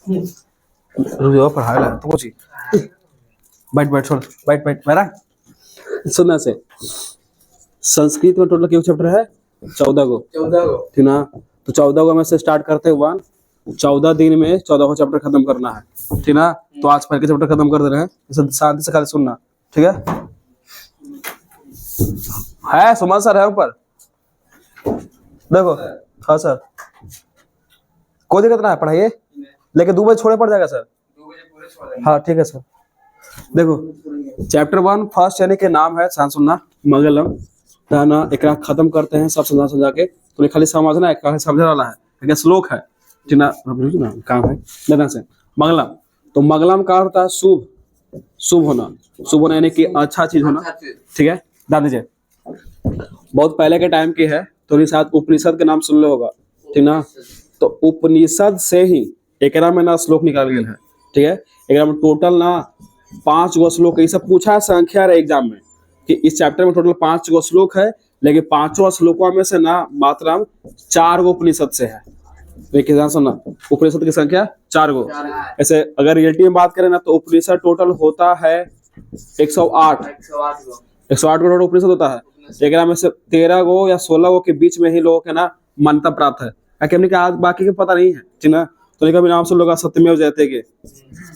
रुको पढ़ा ले तो कुछ बैठ बैठ छोड़ बैठ बैठ मेरा सुनना से संस्कृत में टोटल क्यों चैप्टर है 14 गो ठीक ना। तो 14 गो में से स्टार्ट करते हैं 1 14 दिन में 14 को चैप्टर खत्म करना है ठीक ना। तो आज पहले के चैप्टर खत्म कर दे रहे हैं, इसे शांति से खाली सुनना ठीक है सुमन सर है ऊपर देखो। हाँ सर कोई दिक्कत ना है पढ़ाइए, लेकिन 2 बजे छोड़े पड़ जाएगा सर। हाँ ठीक है सर। देखो चैप्टर 1 फर्स्ट यानी के नाम है ध्यान सुनना मंगलम ना। एक खत्म करते हैं सब समझा समझा के, तो खाली समझना है समझने वाला है श्लोक है ठीक ना। काम है लेना से मंगलम। तो मंगलम का होता है शुभ, शुभ होना यानी कि अच्छा चीज होना ठीक है। डाल दीजिए बहुत पहले के टाइम की है, तो साथ उपनिषद के नाम सुन लो होगा ठीक ना। तो उपनिषद से ही एक में ना श्लोक निकाल गया है ठीक है। एक में टोटल ना 5 गो श्लोक ये सब पूछा संख्या है एग्जाम में कि इस चैप्टर में टोटल 5 गो श्लोक है, लेकिन 5 श्लोकों में से ना मात्र 4 गो उपनिषद से है। देखिए सुनना उपनिषद की संख्या 4 गो। ऐसे अगर रियलिटी में बात करें ना तो उपनिषद टोटल होता है 108 गो टोटल उपनिषद होता है। एक में से 13 गो या 16 गो के बीच में ही लोगों के ना मान्यता प्राप्त है, क्योंकि आज बाकी के पता नहीं है ठीक ना। तो कभी नाम सुन लोग सत्यमेव जयते के,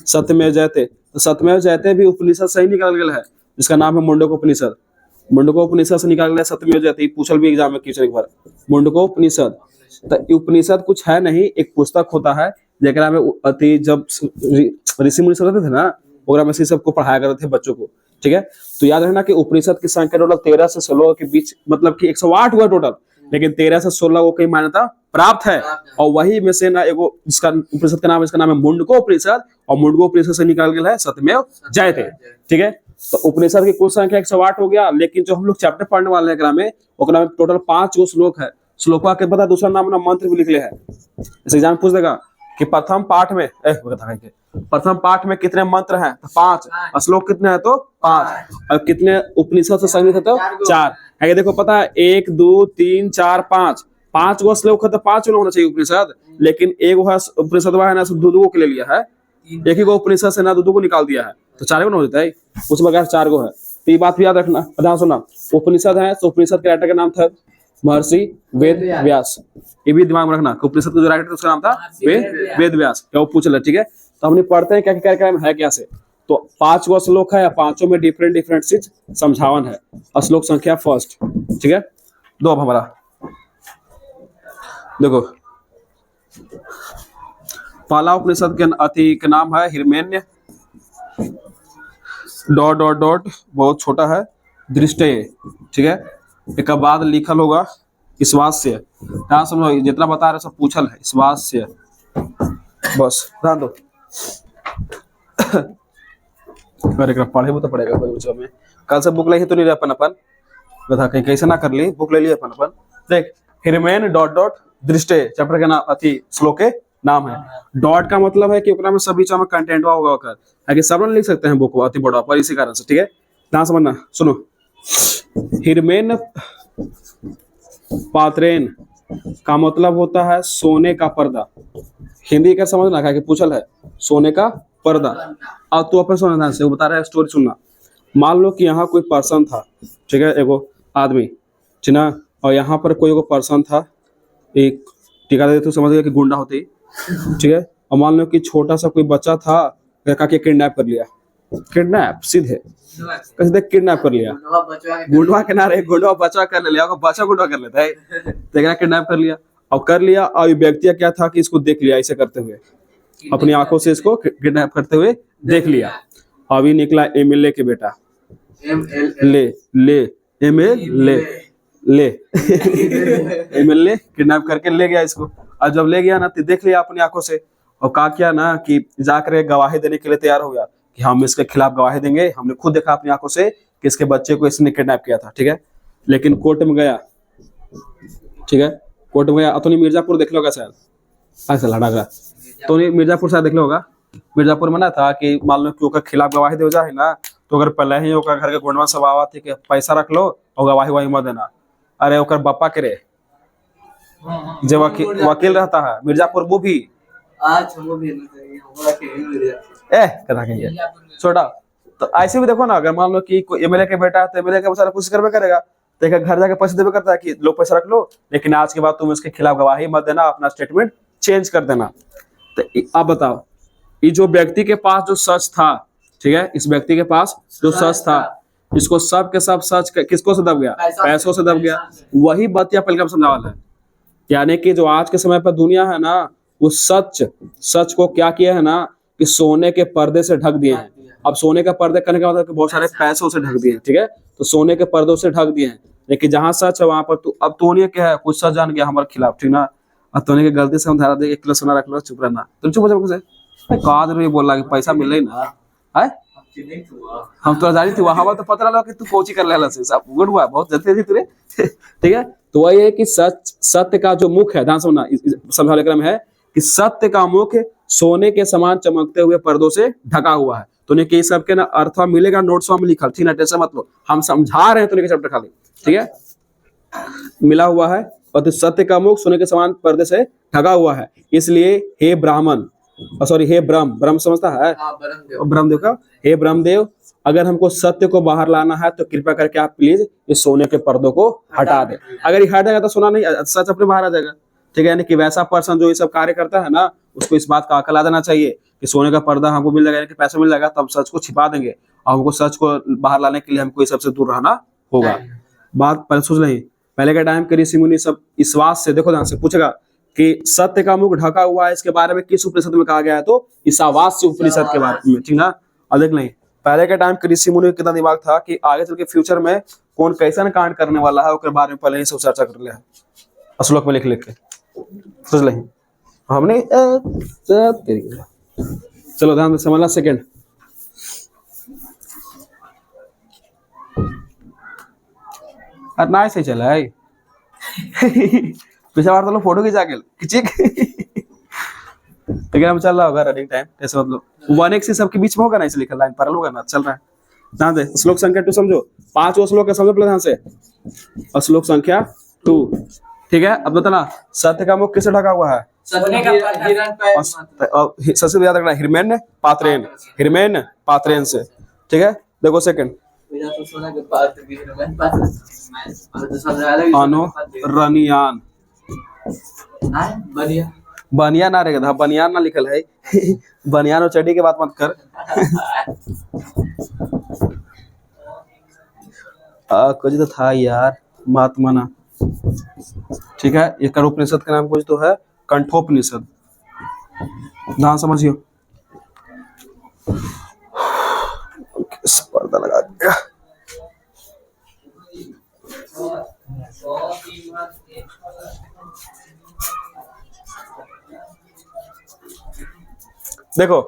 सत्यमेव जयते। तो सत्यमेव जयते भी उपनिषद से ही निकाल गया है, जिसका नाम है मुंडकोपनिषद। मुंडकोपनिषद से निकाल गया सत्यमेव जयते। पूछल भी एग्जाम में क्वेश्चन एक बार मुंडकोपनिषद। तो उपनिषद कुछ है नहीं, एक पुस्तक होता है जेकरा में अति जब ऋषि मुनि रहते थे ना ओकरा में से सबको पढ़ाया करते थे बच्चों को ठीक है। तो याद रखना कि उपनिषद की संख्या टोटल 13 से 16 के बीच, मतलब कि 108 हुआ टोटल, लेकिन 13 से 16 को कई मान्यता प्राप्त है। और वही में से ना एगो जिसका उपनिषद का नाम है, इसका नाम है मुंडकोपनिषद, और मुंडकोपनिषद से निकाल गया है सत्यमेव जयते ठीक है। तो उपनिषद की कुल संख्या 108 हो गया, लेकिन जो हम लोग चैप्टर पढ़ने वाले हैं में ओकरा में टोटल 5 गो श्लोक है। श्लोका के पता दूसरा नाम ना मंत्र भी लिख लिया है। इस एग्जाम पूछ देगा कि प्रथम पाठ में कितने मंत्र हैं, तो 5। श्लोक कितने हैं, तो 5। और कितने उपनिषद से संबंधित है, तो 4। आगे देखो पता है 1 2 3 4 5 गो श्लोक है, तो 5 होना चाहिए उपनिषद, लेकिन एक उपनिषद है ना 2 के ले लिया है। एक ही को उपनिषद से ना 2 को निकाल दिया है, तो 4 गो ना होता है, उस बगैर 4 गो है। तो ये बात भी याद रखना। ध्यान सुना उपनिषद है तो उपनिषद के राइटर का नाम था महर्षि वेद व्यास। ये भी दिमाग में रखना, उपनिषद का जो राइटर उसका नाम था वेद व्यास। क्या वो पूछ ले ठीक है। तो हमने पढ़ते हैं क्या कार्यक्रम है क्या से। तो 5 गो श्लोक है, 5 में डिफरेंट चीज समझावन है। और श्लोक संख्या फर्स्ट ठीक है। दो अब हमारा देखो पहला उपनिषद के अति का नाम है हिरण्यक डॉट बहुत छोटा है दृष्टि ठीक है। एक बाद लिखल होगा स्वास्थ्य। ध्यान सुनो जितना बता रहे सब पूछल है स्वास्थ्य, बस ध्यान दो। अरे पढ़े तो पड़ेगा कोई बच्चों में। कल से बुक ले तो नहीं रहे अपन बता कहीं कैसे ना कर ली, बुक ले ली अपन देख हिरमेन डॉट दृष्टि चैप्टर का नाम अति श्लोक के नाम है। डॉट का मतलब है कि ओकरा में सभी में कंटेंट होगा ओकर, आगे सब लिख सकते हैं बुक अति बड़ा पर इसी कारण से ठीक है। ध्यान समझना सुनो हिरमेन पात्रेन का मतलब होता है सोने का पर्दा। हिंदी का समझना क्या कि पूछल है सोने का पर्दा। अब तू अपन सुनना ध्यान से, वो बता रहा है स्टोरी सुनना। मान लो कि यहाँ कोई पर्सन था ठीक है, एगो आदमी ठीक ना, और यहाँ पर कोई एगो पर्सन था, एक टीका दे तो समझ गया कि गुंडा होते ठीक है। और मान लो कि छोटा सा कोई बच्चा था लड़का के किडनैप कर लिया, किडनैप सीधे कैसे किडनैप कर लिया, गुंडवा के नारे गुंडवा बच्चा कर लिया, बच्चा गुंडवा कर लेता है तो किडनैप कर लिया और व्यक्ति क्या था कि इसको देख लिया ऐसे करते हुए, अपनी आंखों से इसको किडनैप करते हुए देख लिया। अभी निकला एमएलए के बेटा एमएलए किडनैप करके ले गया इसको। और जब ले गया ना तो देख लिया अपनी आंखों से, और कहा क्या ना कि जाकर गवाही देने के लिए तैयार हो गया कि हम इसके खिलाफ गवाही देंगे, हमने खुद देखा अपनी आंखों से कि इसके बच्चे को इसने किडनैप किया था ठीक है। लेकिन कोर्ट में गया ठीक है, कोर्ट में गया तो मिर्जापुर देख लोगा शायद, ऐसा लड़ा गया तो मिर्जापुर शायद देख लो होगा। मिर्जापुर में ना था कि मान लो कि ओकर खिलाफ गवाही दे जाए ना, तो अगर पहले ही ओकर घर के गुंडवा सब आवा थे कि पैसा रख लो और गवाही वही मत देना। अरे ओकर बापा के रे जो वकील रहता है मिर्जापुर वो भी आज हम भी नहीं हमारा कहीं मिल जाता करा के छोटा। तो ऐसे भी देखो ना, अगर मान लो कि कोई एमएलए के बेटा है तो एमएलए का बेचारा कुछ करवे करेगा, तो एक घर जाके पैसे देवे करता है कि लो पैसा रख लो, लेकिन आज के बाद तुम इसके खिलाफ गवाही मत देना, अपना स्टेटमेंट चेंज कर देना। तो अब बताओ, ये जो व्यक्ति के पास जो सच था, ठीक है, इस व्यक्ति के पास जो सच था, इसको सब के सब सच किसको से दब गया? पैसों से दब गया। वही बात या पहले समझा वाला है, यानी कि जो आज के समय पर दुनिया है ना, वो सच को क्या किया है ना कि सोने के पर्दे से ढक दिए हैं। अब सोने का पर्दे करने का मतलब कि बहुत सारे पैसों से ढक दिए हैं, ठीक है, तो सोने के पर्दों से ढक दिए हैं। लेकिन जहां सच है वहां पर तू, अब तो नहीं क्या है, कुछ सच जान गया हमारे खिलाफ, ठीक ना, अब तो की गलती से हम धारा दे 1 किलो सोना रख लो, चुप रहना, तुम चुप हो जाओ। काज में बोल रहा कि पैसा मिल रही ना है, हम तो जानी थी वहां तो पता लगा कि तू कोची कर ले से सब गुड हुआ, बहुत जल्दी थी तुरे ठीक है। तो वही है कि सत्य का जो मुख है, ध्यान समझना, समझाने क्रम है कि सत्य का मुख सोने के समान चमकते हुए पर्दों से ढका हुआ है। तो ने के सब के ना अर्थ मिलेगा, नोट्स में लिखा, ठीक ना, टेंशन मत लो, हम समझा रहे हैं, तो चैप्टर खाली, ठीक है, मिला हुआ है। और सत्य का मुख सोने के समान पर्दे से ढका हुआ है, इसलिए हे ब्राह्मण, सॉरी हे ब्रह्म समझता है, ब्रह्मदेव का, हे ब्रह्मदेव, अगर हमको सत्य को बाहर लाना है तो कृपया करके आप प्लीज इस सोने के पर्दों को हटा दे। अगर ये हट जाएगा तो सोना नहीं, सच अपने बाहर आ जाएगा, ठीक है। यानी कि वैसा पर्सन जो ये सब कार्य करता है ना, उसको इस बात का अकल आ जाना चाहिए कि सोने का पर्दा हमको मिल जाएगा, कि पैसा मिल जाएगा, तो हम सच को छिपा देंगे, और हमको सच को बाहर लाने के लिए हमको इस सबसे दूर रहना होगा। बात पहले सोच नहीं, पहले के टाइम के ऋषि मुनि सब इस बात से, देखो ध्यान से पूछेगा कि सत्य का मुख ढका हुआ है, इसके बारे में किस उपनिषद में कहा गया है, तो ईशावास्य उपनिषद के बारे में, ठीक ना। और देख नहीं, पहले के टाइम के ऋषि मुनि कितना दिमाग था कि आगे चल के फ्यूचर में कौन कैसा कांड करने वाला है, उसके बारे में पहले ही सब चर्चा कर लिया है, श्लोक में लिख के सोच ले हमने। चलो ध्यान से समझना, सेकेंड ना ऐसे चला है पिछला बार तो लोग फोटो खिंचा के लेकिन हम चल रहा होगा रनिंग टाइम, ऐसे मतलब 1x से सबके बीच में होगा ना, इसलिए लिखा लाइन पर होगा ना, चल रहा है। ध्यान दे, श्लोक संख्या 2 समझो, 5 श्लोक है, समझो पहले ध्यान से। श्लोक संख्या 2, ठीक है। अब बताना, सत्य का मुख किससे ढका हुआ है? सबसे याद रखना, हिरमेन पात्रेन से, ठीक है। देखो सेकंड, अनुरणीयान, बनियान ना रहेगा, बनियान ना लिखल है बनियान और चड्डी की बात मत कर कुछ तो था यार, महात्मा ना, ठीक है। ये उपनिषद का नाम कुछ तो है, कंठोपनिषद, ध्यान समझियो। पर्दा लगा दिया, देखो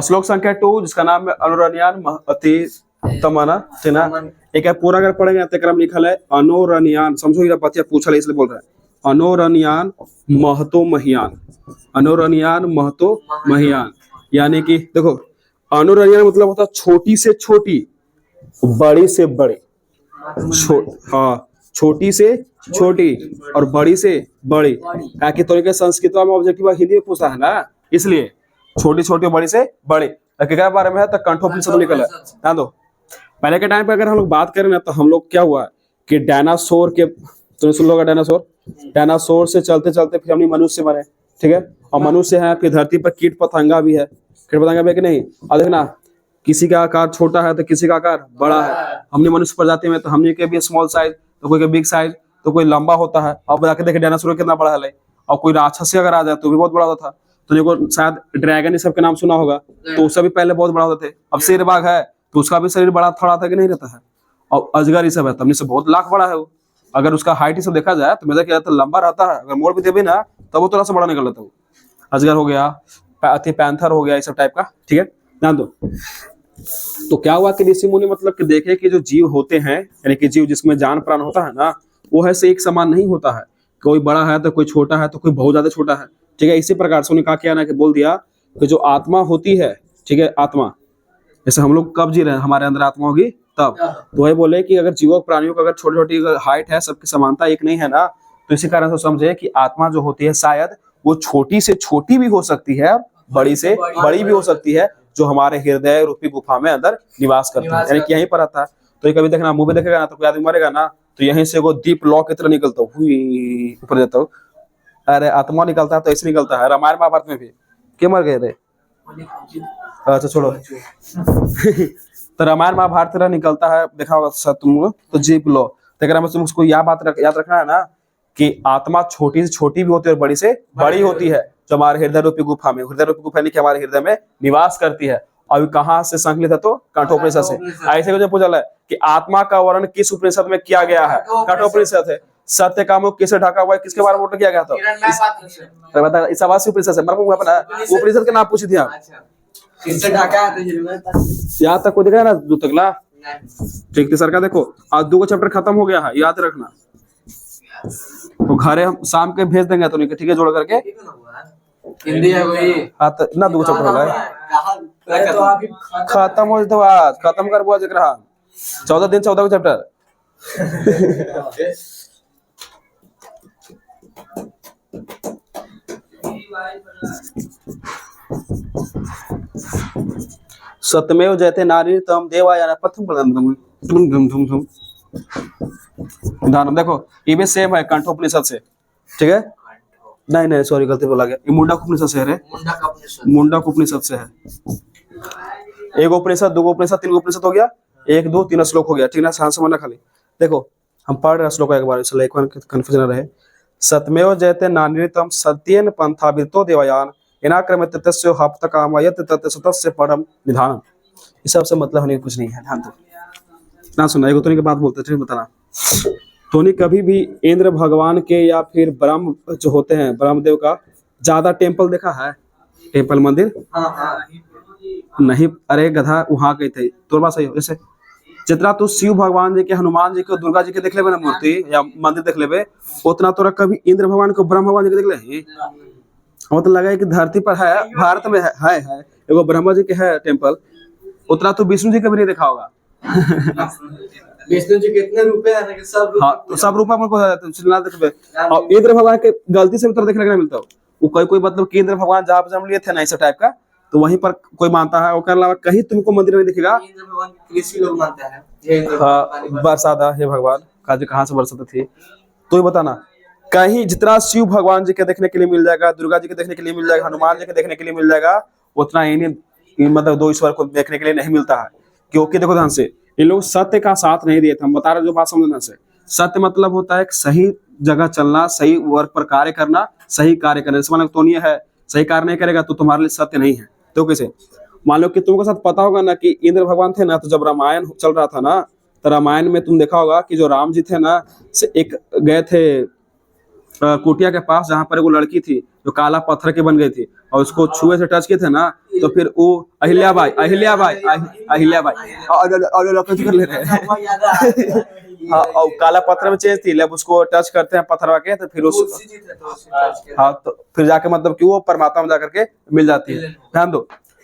श्लोक संख्या 2 जिसका नाम है अनुरणीयान महति तमना, ठीक ना। एक है पूरा अगर पढ़ेंगे तो क्रम लिखल है अनुरणीयान, समझो ये बच्चा पूछा है इसलिए बोल रहा है, अनुरणीयान महतो महियान, अनुरणीयान महतो महियान, यानी कि देखो अनुरणीयान मतलब होता है छोटी से छोटी, बड़ी से बड़ी, हाँ छोटी से छोटी और बड़ी से बड़ी, ताकि तरीके संस्कृत में ऑब्जेक्टिव हिंदी में पूछा है ना, इसलिए छोटी छोटी बड़ी से बड़ी के बारे में है, तो कंठोपनिषद निकल है। ध्यान दो, पहले के टाइम पे अगर हम लोग बात करें ना, तो हम लोग क्या हुआ कि डायनासोर के, तो सुन लो, डायनासोर से चलते चलते फिर हमने मनुष्य बने, ठीक है, और मनुष्य है, फिर धरती पर कीट पतंगा भी है, कि नहीं। और देखना, किसी का आकार छोटा है तो किसी का आकार बड़ा है, हमने मनुष्य प्रजाति में तो हमने के भी स्मॉल साइज, तो कोई के बिग साइज, तो कोई लंबा होता है। अब जाके देखे डायनासोर कितना बड़ा है, और कोई राक्षस से अगर आ जाए तो भी बहुत बड़ा होता था। तो देखो शायद ड्रैगन सब के नाम सुना होगा, तो उससे भी पहले बहुत बड़ा होते थे। अब शेर बाघ है तो उसका भी शरीर बड़ा थोड़ा था कि नहीं रहता है, और अजगर ये सब है तब से बहुत लाख बड़ा है वो, अगर उसका हाइट ही सब देखा जाए तो मेरा क्या लंबा रहता है, अगर मोड़ भी देवे ना तब वो थोड़ा सा बड़ा निकल लेता है। अजगर हो गया, पैंथर हो गया, इस सब टाइप का, ठीक है, ध्यान दो। तो क्या हुआ कि ऋषि मुनि मतलब कि देखे कि जो जीव होते हैं, यानी कि जीव जिसमें जान प्राण होता है ना, वो है से एक समान नहीं होता है, कोई बड़ा है तो कोई छोटा है, तो कोई बहुत ज्यादा छोटा है, ठीक है। इसी प्रकार से उन्हें कहा क्या ना कि बोल दिया कि जो आत्मा होती है, ठीक है, आत्मा जैसे हम लोग कब जी रहे हैं, हमारे अंदर आत्मा होगी तब, तो वही बोले कि अगर जीवों प्राणियों का अगर छोटी छोटी हाइट है, सबकी समानता एक नहीं है ना, तो इसी कारण से समझे कि आत्मा जो होती है शायद वो छोटी से छोटी भी हो सकती है, बड़ी से बड़ी भी हो सकती है, जो हमारे हृदय रूपी गुफा में अंदर निवास करती है, यानी कि यहीं पर आता है। तो ये कभी देखना मूवी देखेगा ना, तो कोई आदमी मरेगा ना, तो यहीं से वो दीप लौ की तरह निकलता हो, हुई ऊपर जाता हो। अरे आत्मा निकलता है तो ऐसे निकलता है। रामायण महाभारत में भी क्या मर गए थे? अच्छा छोड़ो। तो रामायण महाभारत तरह निकलता है, देखा होगा सब तुम लोग, तो जीप लो। तो अगर हम उसको याद रखना है ना कि आत्मा छोटी से छोटी भी होती है और बड़ी से बड़ी होती है, जो हमारे हृदय रूपी गुफा में, हृदय रूपी गुफा यानी कि हमारे हृदय में निवास करती है। और कहाँ से संकलित है? तो कठोपनिषद से। ऐसे जो पूछा है कि आत्मा का वर्णन किस उपनिषद में किया गया है? कठोपनिषद है। सत्य का मुख किससे ढका हुआ है? किसके बारे में उल्लेख किया गया था? बता, इस आवाज उपनिषद से उपनिषद के नाम पूछी थी आप। किससे ढका है? तो यहाँ तक को दिखा है ना, दो तक ला ठीक थी सर का। देखो आज 2 चैप्टर खत्म हो गया है, याद रखना। तो घरे हम शाम के भेज देंगे तो ठीक है, जोड़ करके। हिंदी है वही। हाँ तो ना 2 चैप्टर हो गए, तो अभी खत्म हो तो आज खत्म कर बुआ जरा 14 दिन 14 को चैप्टर। सत्यमेव जयते नारी तम देवाय प्रथम प्रथम। उदाहरण देखो, ये भी सेम है कंठोपनिषद से, ठीक है। नहीं नहीं सॉरी गलती बोला गया, ये मुंडक उपनिषद से है। मुंडक उपनिषद से है। 1 उपनिषद 2 उपनिषद 3 उपनिषद हो गया, 1 2 3 श्लोक हो गया, ठीक है। शांत समझना खाली। देखो हम पढ़ रहे श्लोक एक बार, इसलिए एक बार कंफ्यूजन रहे। सत्यमेव जयते नान्यतम सत्येन पंथावितो देवयान इनाक्रम तस्य हप्त कामयत तत् सतस्य परम निधानम। इस सब से मतलब होने की कुछ नहीं है, ध्यान दो ना। सुनना एक तो की बात बोलते हैं, बताना। तो कभी भी इंद्र भगवान के या फिर ब्रह्म जो होते हैं, ब्रह्मदेव का ज्यादा टेम्पल देखा है? टेम्पल मंदिर नहीं, अरे गधा वहां गए थे। तो बात सही हो, जैसे जितना तू शिव भगवान जी के, हनुमान जी के, दुर्गा जी के देख लेबे ना मूर्ति या मंदिर देख लेबे, उतना तोरा कभी इंद्र भगवान को, ब्रह्म भगवान जी के देख ले? हम तो लगा है कि धरती पर है, भारत में है एगो ब्रह्मा जी के है टेम्पल, उतना तो विष्णु जी का भी नहीं देखा होगा। विष्णु जी कितने रुपए हैं? सब हाँ तो सब रूपा को और इंद्र भगवान के गलती से भी तो देखने को मिलता हो। वो कोई मतलब कि इंद्र भगवान जहाँ जन्म लिए थे ना, ऐसा टाइप का, तो वहीं पर कोई मानता है। उसके अलावा कहीं तुमको मंदिर में दिखेगा। इंद्र भगवान कृषि लोग मानते हैं। हाँ बरसाता हे भगवान का जो कहाँ से बरसात थी, तो ये बताना। कहीं जितना शिव भगवान जी के देखने के लिए मिल जाएगा, दुर्गा जी के देखने के लिए मिल जाएगा, हनुमान जी के देखने के लिए मिल जाएगा, उतना इन्हीं मतलब 2 ईश्वर को देखने के लिए नहीं मिलता है। क्योंकि देखो ध्यान से, ये लोग सत्य का साथ नहीं दिए थे। हम बता रहे जो बात समझना से, सत्य मतलब होता है सही जगह चलना, सही वर्ग पर कार्य करना, सही कार्य करना। जैसे मान लो तो नहीं है, सही कार्य नहीं करेगा तो तुम्हारे लिए सत्य नहीं है। तो कैसे? मान लो कि तुमको साथ पता होगा ना कि इंद्र भगवान थे ना, तो जब रामायण चल रहा था ना, तो रामायण में तुम देखा होगा कि जो राम जी थे ना, से एक गए थे कुटिया के पास, जहाँ पर वो लड़की थी जो काला पत्थर के बन गई थी, और उसको छुए से टच किए थे ना, तो फिर वो अहिल्याबाई कर ले रहे हैं। हाँ, और काला पत्थर में चेंज थी, जब उसको टच करते हैं पत्थर के, तो फिर उस हाँ तो फिर जाके मतलब कि वो परमात्मा में जाकर के मिल जाती है। ध्यान दो।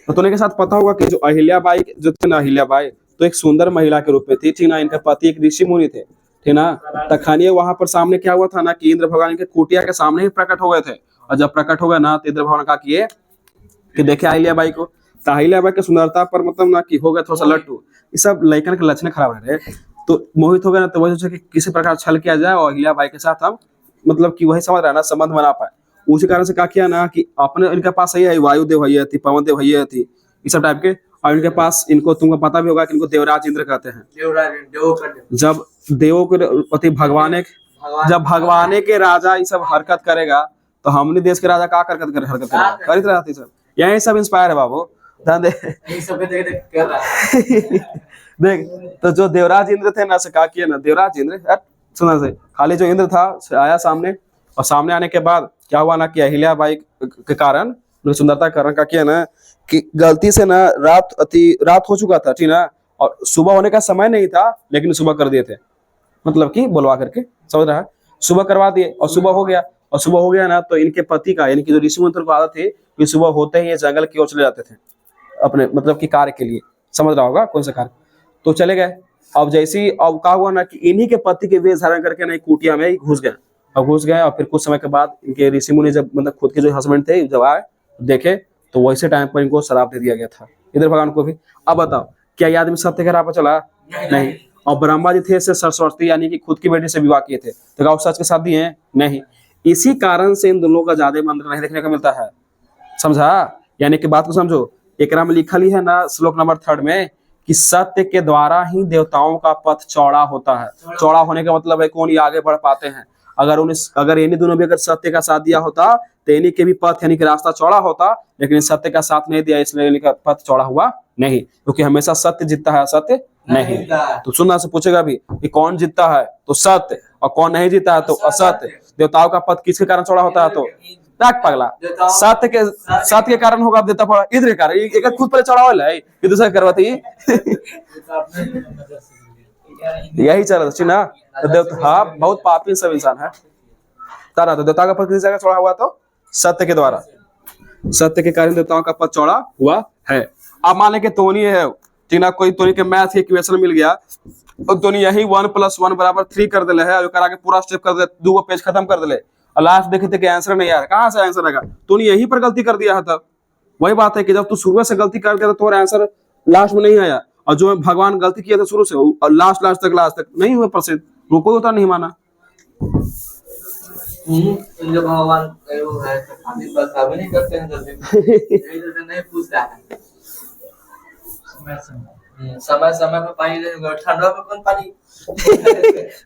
तो तुम्हें के साथ पता होगा कि जो अहिल्याबाई जो थे ना, अहिल्याबाई तो एक सुंदर महिला के रूप में थी, ठीक ना। इनके पति एक ऋषि मुनि थे, ठीक ना। तखानिए वहां पर सामने क्या हुआ था ना कि इंद्र भगवान के कुटिया के सामने ही प्रकट हो गए थे। और जब प्रकट हो गए ना, तो इंद्र भगवान का किए कि देखे अहिल्याबाई को, तो अहिल्याबाई की सुंदरता पर मतलब ना कि हो गया थोड़ा सा लट्टू। ये सब लड़कन के लक्षण खराब है, तो मोहित हो गए ना, तो वही सोचे कि किसी प्रकार छल किया जाए और अहिल्याबाई के साथ हम मतलब कि वही समझ रहा ना संबंध बना पाए। उसी कारण से क्या किया ना कि अपने इनके पास सही है, वायुदेव भैया थी, पवन देव भैया थी, इस सब टाइप के। और इनके पास, इनको तुमको पता भी होगा कि इनको देवराज इंद्र कहते हैं। जब देवों के पति भगवान के राजा ये सब हरकत करेगा, तो हमने देश के राजा का हरकत करेगा, करित रहती सब। यही सब इंस्पायर है बाबू, ध्यान दे। देख तो जो देवराज इंद्र थे ना, से क्या किया ना, देवराज इंद्र सुना से खाली जो इंद्र था आया सामने, और सामने आने के बाद क्या हुआ ना कि अहिल्याबाई के कारण, सुंदरता के कारण क्या किया ना कि गलती से ना रात हो चुका था, ठीक ना, और सुबह होने का समय नहीं था, लेकिन सुबह कर दिए थे, मतलब कि बुलवा करके, समझ रहा है। सुबह करवा दिए और सुबह हो गया, और सुबह हो गया ना, तो इनके पति का यानी कि जो ऋषि मंत्र को आदत थी कि सुबह होते ही ये जंगल की ओर चले जाते थे अपने मतलब कि कार्य के लिए, समझ रहा होगा कौन सा कार्य। तो चले गए। अब जैसे ही अब क्या हुआ ना कि इन्हीं के पति के वेश धारण करके ना कुटिया में घुस गए, और घुस गए, और फिर कुछ समय के बाद इनके ऋषि मुनि जब मतलब खुद के जो हस्बैंड थे जब आए देखे तो वैसे टाइम पर इनको श्राप दे दिया गया था, इधर भगवान को भी। अब बताओ क्या ये आदमी सत्य के राह पर चला? नहीं। और ब्रह्मा जी थे से सरस्वती यानी कि खुद की बेटी से विवाह किए थे, तो क्या वो सच के साथ दिए हैं? नहीं। इसी कारण से इन दोनों का ज्यादा मंत्र नहीं देखने को मिलता है, समझा? यानी कि बात को समझो, एकरा में लिखल ही है ना श्लोक नंबर 3 में कि सत्य के द्वारा ही देवताओं का पथ चौड़ा होता है। चौड़ा होने का मतलब है कौन ये आगे बढ़ पाते हैं। अगर इन्हीं दोनों भी अगर सत्य का साथ दिया होता तो इन्हीं के भी पथ यानी कि रास्ता चौड़ा होता, लेकिन सत्य का साथ नहीं दिया इसलिए इनका पथ चौड़ा हुआ नहीं, क्योंकि हमेशा सत्य जीतता है, असत्य नहीं। तो सुनना से पूछेगा भी कि कौन जीतता है, तो सत्य, और कौन नहीं जीता है तो असत्य। देवताओं का पथ किसके कारण चौड़ा होता है? तो ताक पगला सत्य के कारण होगा देवता पड़ा इधर के कारण, एक खुद पर चढ़ा वाला है ये दूसरा करवाती यही चल रहा ना। तो देवता हाँ बहुत पापी सब इंसान है तारा। तो देवता का पद किसी जगह चौड़ा हुआ तो सत्य के द्वारा, सत्य के कारण देवताओं का पद चौड़ा हुआ है। अब मान लें कि तोनी है ठीक ना, कोई तोनी के मैथ के इक्वेशन मिल गया और तोनी यही 1 + 1 = 3 कर दिले है, करा के पूरा स्टेप कर दे, 2 पेज खत्म कर दिले और लास्ट देखे थे कि आंसर नहीं आ रहा, कहाँ से आंसर आएगा? तूने यहीं पर गलती कर दिया है। तब वही बात है कि जब तू शुरू से गलती कर दिया तो तुम्हारा आंसर लास्ट में नहीं आया, और जो भगवान गलती किया था शुरू से और लास्ट तक नहीं हुए प्रसिद्ध, रुको उतना नहीं माना। जब भगवान वो है तो पानी बरसा भी नहीं करते हैं जल्दी इधर नहीं पूछता है। समय पे पानी देगा, ठंडा में कौन पानी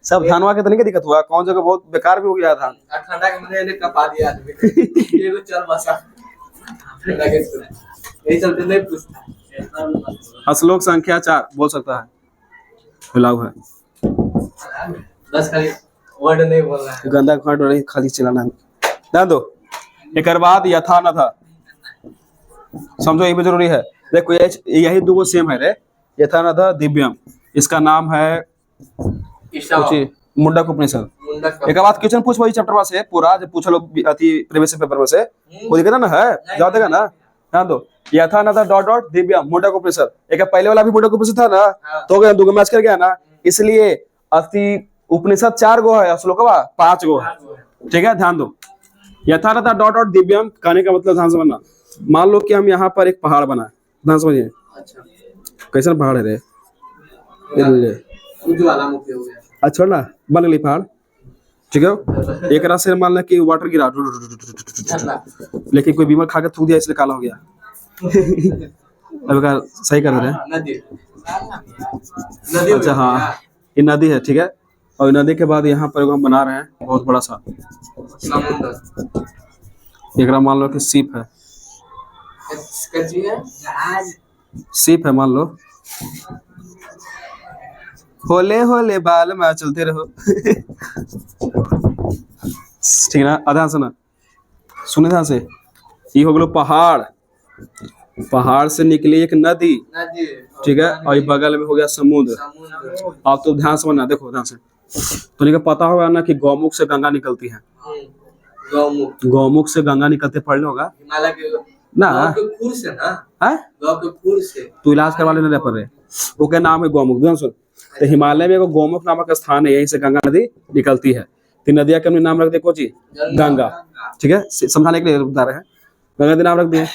सब धानवा के तनिक दिक्कत हुआ, कौन जगह बहुत बेकार भी हो गया धान, ठंडा के महीने में कपा दिया आदमी ये चल बसा लगे यही चलते नहीं पूछता। श्लोक संख्या 4 बोल सकता है, मिलाव है बस खाली वर्ड नहीं बोलना है, गंदा खंड नहीं खाली चलाना है। ध्यान दो, एक बाद यथा न था, समझो ये भी जरूरी है। देखो यही दो सेम है रे, यथा न था दिव्यम, इसका नाम है मुंडक उपनिषद। एक बात क्वेश्चन पूछ वही चैप्टर से पूरा जब पूछा लोग अति प्रीवियस पेपर में से वो दिखेगा ना है जाओ देगा ना। ध्यान दो, यथा न था डॉट दिव्यम मुंडक उपनिषद, एक पहले वाला भी मुंडक उपनिषद था ना, तो गया दो मैच कर गया ना, इसलिए अति उपनिषद 4 गो है, श्लोकवा 5 गो है, ठीक है। ध्यान दो, यथा न था डॉट दिव्यम कहने का मतलब ध्यान समझना। मान लो कि हम यहाँ पर एक पहाड़ बनाए, ध्यान समझिए कैसा पहाड़ है रे, अच्छा ना बन गई पहाड़, ठीक है। एक रात से मान लो कि वाटर गिरा लेकिन कोई बीमार खा के थूक दिया इसलिए काला हो गया अब सही कर रहे हैं। अच्छा हाँ ये नदी है, ठीक है। और नदी के बाद यहाँ पर हम बना रहे हैं बहुत बड़ा सा एक मान लो कि सीप है, सीप है मान लो, होले होले बाल में चलते रहो ठीक है ना। ध्यान सुना, सुने ध्यान से, ये हो गलो पहाड़, पहाड़ से निकली एक नदी, ठीक है, और बगल में हो गया समुद्र। आप तो ध्यान से बनना, देखो ध्यान से, तो नहीं पता होगा ना कि गौमुख से गंगा निकलती है, गौमुख से गंगा निकलते पढ़ने होगा ना, खुर से ना है खुर से तो इलाज करवा लेने पर रहे, वो क्या नाम है गौमुख। ध्यान सुन, तो हिमालय में एक गौमुख नामक स्थान है, यहीं से गंगा नदी निकलती है। तो नदिया के नाम रख दे कोची गंगा, ठीक है, समझाने के लिए बता रहे हैं, गंगा नदी नाम रख दिए।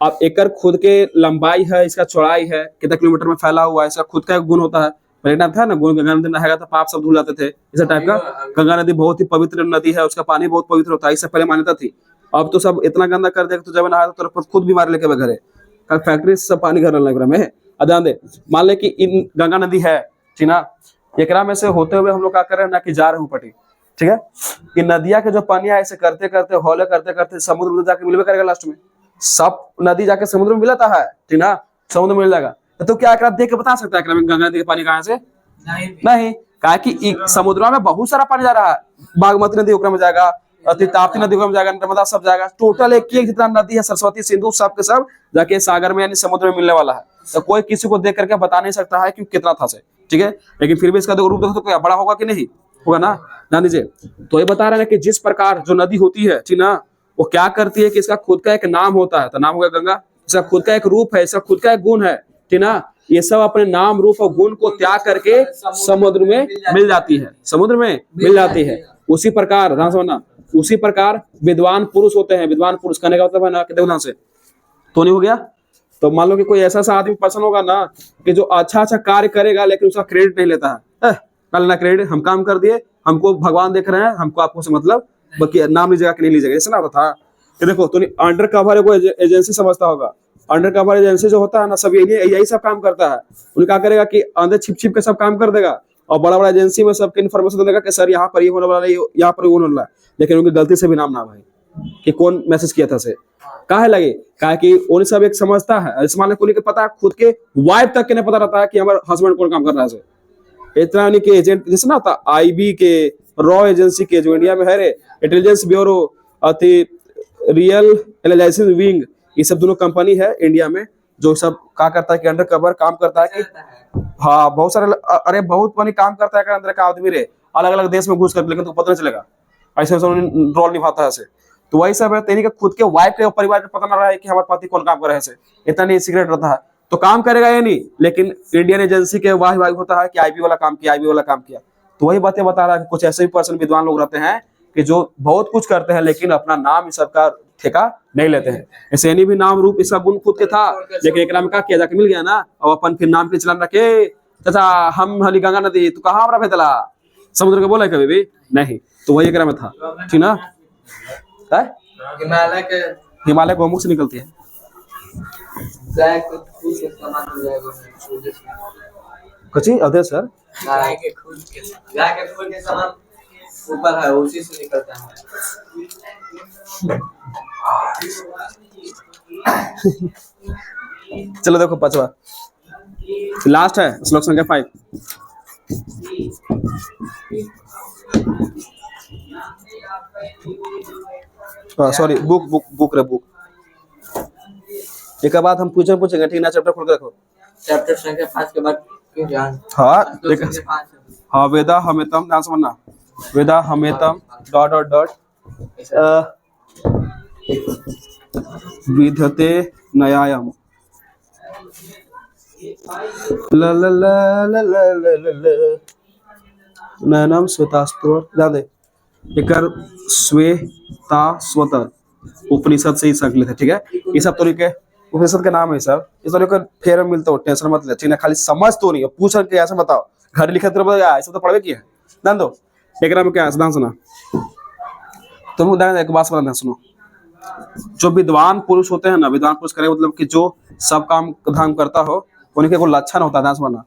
अब एकर खुद के लंबाई है, इसका चौड़ाई है, कितना किलोमीटर में फैला हुआ है, इसका खुद का एक गुण होता है। पहले टाइम था ना गुण, गंगा नदी नहाएगा तो पाप सब धुल जाते थे, इस टाइप का। गंगा नदी बहुत ही पवित्र नदी है, उसका पानी बहुत पवित्र होता है, इससे पहले मान्यता थी। अब तो सब इतना गंदा कर दिया, तो जब नहाया तो खुद बीमारी लेके घरे फैक्ट्री से सब पानी घर में। ध्यान दे, मान ले कि इन गंगा नदी है, ठीक ना, एकरा में से होते हुए हम लोग क्या कर रहे हैं ना कि जा रहे हैं पटी, ठीक है। कि नदिया के जो पानी है ऐसे करते करते हौले करते करते समुद्र में जाके मिलवे करेगा, लास्ट में सब नदी जाके समुद्र में मिलाता है, ठीक ना, समुद्र में मिल जाएगा। तो क्या एकरा देख के बता सकता है गंगा नदी के पानी कहाँ से? नहीं, कहा कि समुद्र में बहुत सारा पानी जा रहा है, बागमती नदी ओकरा में जाएगा, ताप्ती नदी में जाएगा, नर्मदा सब जाएगा, टोटल एक जितना नदी है, सरस्वती सिंधु सब के सब जाके सागर में यानी समुद्र में मिलने वाला है। तो कोई किसी को देख करके बता नहीं सकता है कि कितना था से, ठीक है। लेकिन फिर भी इसका रूप देखो तो क्या बड़ा होगा कि नहीं होगा ना, ध्यान दीजिए। तो ये बता रहे हैं कि जिस प्रकार जो नदी होती है, ठीक ना, वो क्या करती है कि इसका खुद का एक नाम होता है, तो नाम होगा गंगा, इसका खुद का एक रूप है, इसका खुद का एक गुण है, ठीक ना। ये सब अपने नाम रूप और गुण को त्याग करके समुद्र में मिल जाती है, समुद्र में मिल जाती है। उसी प्रकार ध्यान से समझना, उसी प्रकार विद्वान पुरुष होते हैं। विद्वान पुरुष कहने का मतलब है ना कि देखो ध्यान से, तो नहीं हो गया। तो मान लो कि कोई ऐसा सा आदमी पर्सन होगा ना कि जो अच्छा अच्छा कार्य करेगा लेकिन उसका क्रेडिट नहीं लेता है। कल ना क्रेडिट, हम काम कर दिए, हमको भगवान देख रहे हैं, हमको आपको से मतलब बाकी नाम लीजिएगा कि नहीं लीजिएगा, ऐसा ना होता था। कि देखो तो अंडर कवर को एजेंसी समझता होगा। अंडर कवर एजेंसी जो होता है ना, सब यही सब काम करता है। उन्हें क्या करेगा कि अंदर छिप छिप के सब काम कर देगा और बड़ा बड़ा एजेंसी में सबके इन्फॉर्मेशन दे देगा कि सर यहाँ पर ये होने वाला है, यहाँ पर होने वाला है, लेकिन उनकी गलती से भी नाम ना भाई कि कौन मैसेज किया था से काहे लगे, काहे कि उन्हें सब एक समझता है। इस मामले को लेकर पता है, खुद के वाइफ तक के नहीं पता रहता है कि हमारे हस्बैंड कौन काम कर रहा है। इतना नहीं कि एजेंट जैसे ना होता आईबी के, रॉ एजेंसी के जो इंडिया में है रे, intelligence bureau, real analysis wing, ये सब दोनों कंपनी है इंडिया में जो सब क्या करता है कि अंडर कवर काम करता है कि हाँ बहुत सारे, अरे बहुत पानी काम करता है अंदर का आदमी रे, अलग अलग देश में घुस कर, लेकिन तो पता नहीं चलेगा, ऐसे रोल निभाता है ऐसे। तो वही सब है, तेरी के खुद के वाइफ के परिवार को पता ना रहा है कि हमारे पति कौन काम कर रहे हैं, इतना नहीं सीक्रेट रहता है। तो काम करेगा ये नहीं, लेकिन इंडियन एजेंसी के वाह वाह होता है कि आईबी वाला काम किया, आईबी वाला काम किया। तो वही बातें बता रहा है कि कुछ ऐसे भी पर्सन विद्वान लोग रहते हैं कि जो बहुत कुछ करते हैं लेकिन अपना नाम इस सबका ठेका नहीं लेते हैं। ऐसे यानी भी नाम रूप इसका गुण खुद के था, लेकिन एक नाम का किया जाके मिल गया ना, और अपन फिर नाम के चलान रखे तथा हम हली गंगा नदी तू कहाँ हमारा भेदला समुद्र के बोला कभी भी नहीं। तो वही एक में था, ठीक ना। हिमालय गोमुख से निकलती है। कुछ अधे सर गाय के खून के समान ऊपर है, उसी से निकलता है। चलो देखो पांचवा लास्ट है, श्लोक संख्या 5। सॉरी बुक बुक बुक रे बुक। एक बाद हम पूछेंगे, ठीक ना। चैप्टर खोल के रखो, चैप्टर संख्या 5 के बाद क्यों ध्यान। हाँ देखो, हाँ वेदा हमेतम, ध्यान समझना, वेदा हमेतम डॉट डॉट डॉट विधते न्यायम ल ल ल ल ल ल नयनम श्वेतास्त्र, ध्यान दे, एकर श्वेता स्वतर उपनिषद से ही संकलित है, ठीक है। ये सब तरीके उपनिषद के नाम है सब, इस तरीके फेर में मिलता हो, टेंशन मत ले, ठीक है। खाली समझ तो नहीं, पूछ के ऐसे बताओ, घर लिखे तो ऐसा तो पढ़वे किया है। ध्यान दो, एक नाम क्या है, ध्यान सुना तुम, ध्यान एक बात ध्यान सुनो। जो विद्वान पुरुष होते हैं ना, विद्वान पुरुष करे मतलब कि जो सब काम धाम करता हो, उनके कोई लक्षण होता है, ध्यान समझना।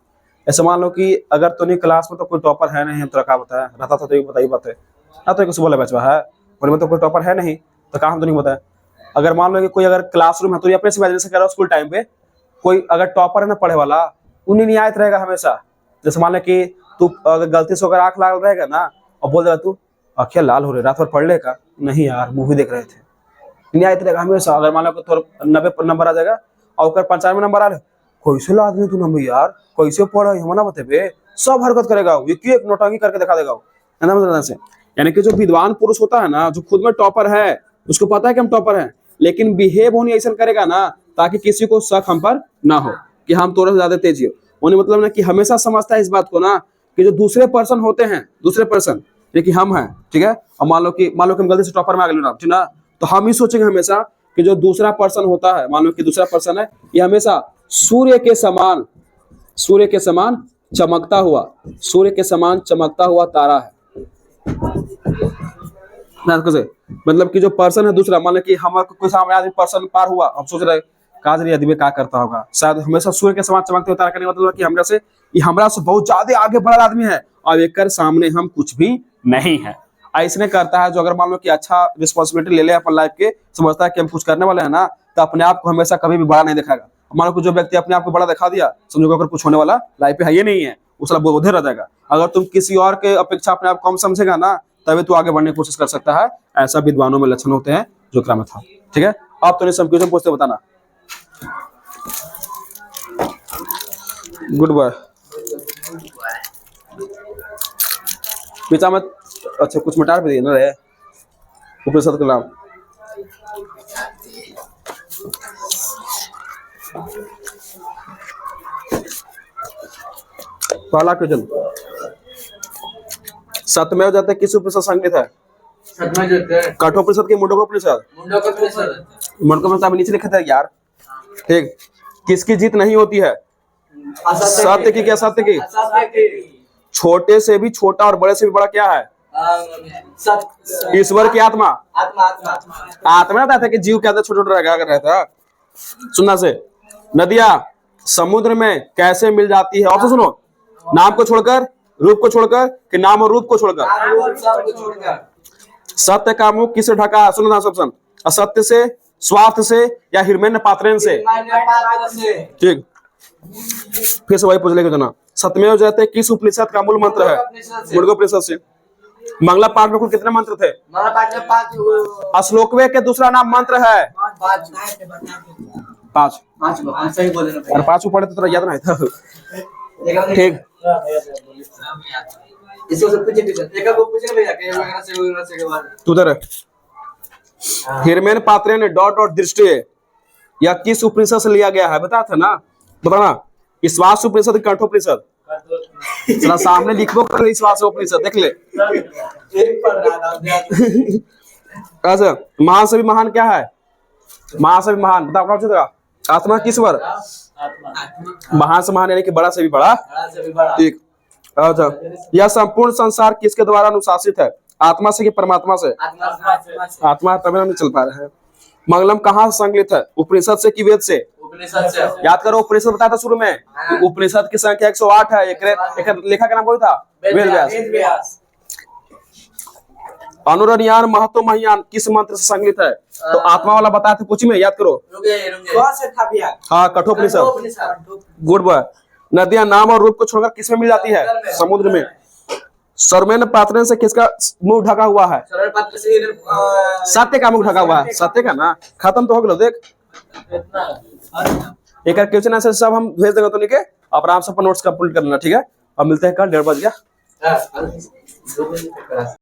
ऐसे मान लो कि अगर तुम्हें क्लास में तो कोई टॉपर है नहीं, हम तो रखा बताया रहता था तो ये बताइए बात है ना, तो कुछ बोले बचवा है और में तो कोई टॉपर है नहीं, तो काम तो नहीं बताया। अगर मान लो कि कोई अगर क्लासरूम है तो अपने से इमेजिन कर रहा स्कूल टाइम पे, कोई अगर टॉपर है ना पढ़े वाला, उन्हें नियायत रहेगा हमेशा। जैसे मान लो कि तू अगर गलती से अगर आंख लाल रहेगा ना और बोल देगा तू आंखें लाल हो रही, रात भर पढ़ लेगा, नहीं यार मूवी देख रहे थे, नियायत रहेगा हमेशा। अगर मान लो कि थोड़ा 90 नंबर आ जाएगा और 95 नंबर आ रहे, कैसे ला आदमी तू नंबर यार, कैसे पढ़ा हम ना बतेबे, सब हरकत करेगा, एक नौटंकी करके दिखा देगा, है ना मतलब से। यानी कि जो विद्वान पुरुष होता है ना, जो खुद में टॉपर है, उसको पता है कि हम टॉपर हैं, लेकिन बिहेव होनी ऐसा करेगा ना ताकि किसी को शक हम पर ना हो कि हम थोड़ा ज्यादा तेजी हो। उन्हें मतलब ना कि हमेशा समझता है इस बात को ना कि जो दूसरे पर्सन होते हैं, दूसरे पर्सन कि हम हैं, ठीक है। और मान लो कि हम गलती से टॉपर में आ गए ना, ठीक ना, तो हम ही सोचेंगे हमेशा कि जो दूसरा पर्सन होता है, मान लो कि दूसरा पर्सन है, ये हमेशा सूर्य के समान चमकता हुआ, सूर्य के समान चमकता हुआ तारा है। मतलब कि जो पर्सन है दूसरा, मान लो कि हमारे कोई सामने आदमी पर्सन पार हुआ, हम सोच रहे काजरी आदमी क्या करता होगा, शायद हमेशा सूर्य के समान चमकते हुए तारा करने का मतलब कि हमरा से बहुत ज्यादा आगे बढ़ा आदमी है और एक कर सामने हम कुछ भी नहीं है। ऐसे करता है जो अगर मान लो कि अच्छा रिस्पॉन्सिबिलिटी ले ले अपन लाइफ के, समझता है कि हम कुछ करने वाले हैं ना, तो अपने आप को हमेशा कभी भी बड़ा नहीं दिखाएगा। मान लो कि जो व्यक्ति अपने आप को बड़ा दिखा दिया, समझो अगर कुछ होने वाला लाइफ पे है ये नहीं है, उसका बोधे रह जाएगा। अगर तुम किसी और के अपेक्षा अपने आप कम समझेगा ना, तभी तू आगे बढ़ने की कोशिश कर सकता है। ऐसा विद्वानों में लक्षण होते हैं जो क्रम था, ठीक है। आप तो नहीं सब क्वेश्चन पूछते बताना। Good boy. बीचा में अच्छा कुछ मटार भी देना रहे उपनिषद का नाम। पहला क्वेश्चन, सत्यमेव जयते किस उपनिषद संकलित है? सतमें जो थे कठोपनिषद की मुंडकोपनिषद? मुंडकोपनिषद। मुंडकोपनिषद नीचे लिखे थे यार। ठीक, किसकी जीत नहीं होती है? सत्य की। क्या सत्य की? असत्य की। छोटे से भी छोटा और बड़े से भी बड़ा क्या है? सत्य। ईश्वर की आत्मा। आत्मा आत्मा आत्मा रहता था कि जीव क्या छोटे छोटे रह रहता है। सुनना से, नदियां समुद्र में कैसे मिल जाती है? ऑप्शन सुनो, नाम को छोड़कर, रूप को छोड़कर, कि नाम और रूप को छोड़कर। सत्य का मुख किससे ढका है? सुनो ना ऑप्शन, असत्य से, स्वार्थ से, या हिरण्य पात्रेन से? ठीक, फिर से वही पूछ लेंगे जना, सत्यमेव जयते किस उपनिषद का मूल मंत्र है? मुंडकोपनिषद से। मंगला पाठ में कुल कितने मंत्र थे? श्लोकवे के दूसरा नाम मंत्र है? 5। सही बोले ना और 5 पढ़े तो थोड़ा याद नहीं था। ठीक, इसको सब कुछ एक को पूछे भैया के वगैरह से के बाद तू उधर हिरण्य पात्रेन डॉट डॉट दृष्टि, या किस उपनिषद से लिया गया है? बता था ना, बताना। ईश्वास उपनिषद, कंठोपनिषद? चला सामने लिखबो कर ईश्वास उपनिषद, देख ले। एक पढ़ रहा था। अच्छा, महान से भी महान क्या है? महान से भी महान बता, कौन सा? आत्मा की ईश्वर? महान से महान यानी कि बड़ा से भी बड़ा। ठीक, अच्छा, यह संपूर्ण संसार किसके द्वारा अनुशासित है? आत्मा से कि परमात्मा से? आत्मा तभी हम चल पा रहे हैं। मंगलम कहाँ से संकलित है? उपनिषद से कि वेद से? उपनिषद से। याद करो, उपनिषद बताया था शुरू में। उपनिषद की संख्या 108 है। एक लेखा का नाम कोई था? वेद व्यास। अनुरनियान महतो महियान किस मंत्र से संकलित है? तो आत्मा वाला बताया था कुछ में, याद करो। हाँ, कठोपनिषद। Good boy. नदियां नाम और रूप को छोड़कर किस में मिल जाती है? समुद्र में। सर्वमेन पात्रेन से किसका मुंह ढका हुआ है? सत्य का मुंह ढका हुआ है। सत्य का ना, खत्म तो हो गया। देख, एक क्वेश्चन आंसर सब हम भेज देंगे तो लिखे, और आराम से अपना नोट्स कंप्लीट करना। ठीक है, अब मिलते हैं कल 1:30 बज गया।